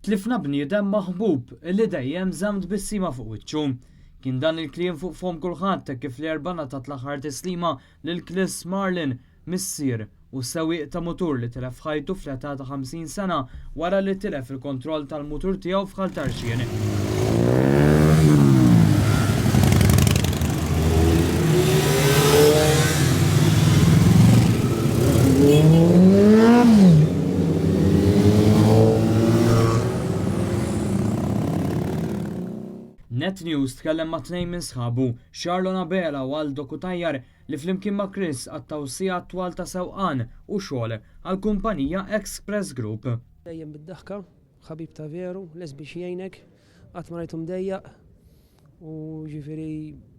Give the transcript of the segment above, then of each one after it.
Tlifna bniedem maħbub li dejjem żamt bis-sima fuq wiċċu. Kien dan il-kliem fuq fom kulħadd kif l-erbana tat l-aħħar tislima lil Chris Marlin missier u sewwieq ta' mutur li tilef ħajtu fl-età ta' 50 sena wara li tilef il-kontroll tal-mutur tiegħu f'Ħaltarxien. Net News tkellem ma' tnejn minn sħabu, Charlon Abela u Aldo Kutajjar li flimkien ma' Chris għattaw sija twal ta' sewqan u xogħol għall-kumpanija Express Group. Dejjem bid-daħka, ħabib ta' veru, lesbi jgħinek, qatt ma rajtu mdejjaq u ġifieri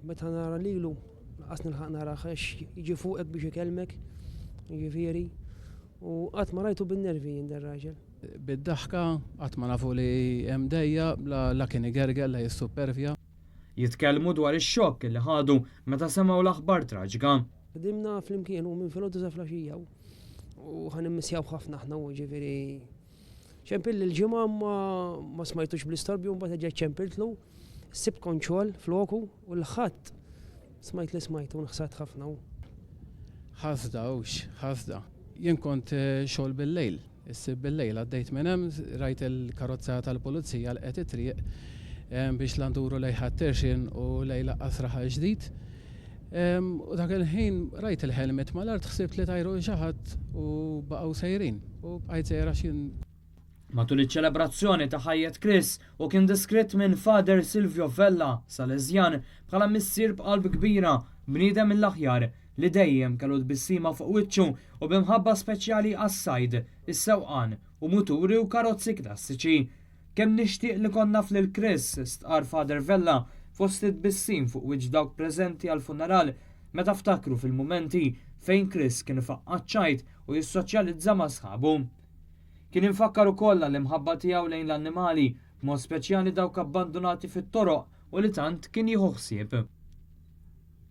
meta nara lilu laqas nilħaq nara għax jiġi fuqek biex ikelmek, ġifieri u qatt ma rajtu bin-nervi jien dar-raġel. Bid-daħka qatt ma nafu li hemm dejja la kien igergel la jissupervja. Jitkellmu dwar ix-xokk li ħadu meta semgħu l-aħbar traġika. Qdimna flimkien u minn filgħodu sa flaxija u ħanimmissjaw ħafna aħna u ġifieri ċempil il-ġimgħa ma smajtux bl-istorbju mbagħad ġej ċempiltlu, sib konċol floku u l-ħadd smajt li smajtu nħsat ħafna. Ħasda. Jien kont xogħol bil-lejl. Issib bil-lejl għaddejt minn hemm rajt il-karozza tal-pulizija l qed it-triq biex landuru lej Ħaltarxien u lej laqqas raħa ġdid. U dak il-ħin rajt il-helmet mal-art ħsibt li tajru xi ħadd u baqgħu sejrin u bqajt sejra xin. Matul iċ-ċelebrazzjoni ta' ħajjet Chris u kien diskritt minn Father Silvio Vella Salesian bħala missier b'qalb kbira bniedem mill-aħjar li dejjem kellu tbissima fuq wiċċu u b'imħabba speċjali għas-sajd, is-sewqan u muturi u karozzi klassiċi. Kemm nixtieq li konna f'lil Chris stqar Father Vella fost tbissim fuq wiċċ dawk preżenti għall-funeral meta ftakru fil-mumenti fejn Chris kien ifaqqat ċajt u jissoċjalizza ma' sħabu. Kien infakkar ukoll l-imħabba tiegħu lejn l-annimali, b'mod speċjali dawk abbandonati fit-toroq u li tant kien jieħu ħsieb.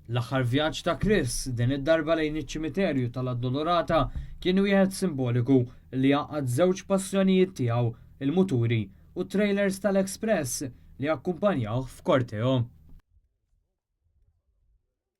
L-aħħar vjaġġ ta' Chris din id-darba lejn iċ-ċimiterju tal-Addolorata kien wieħed simboliku li għaqad żewġ passjonijiet tiegħu, il-muturi u trailers tal-Express li akkumpanjawh f'korteo.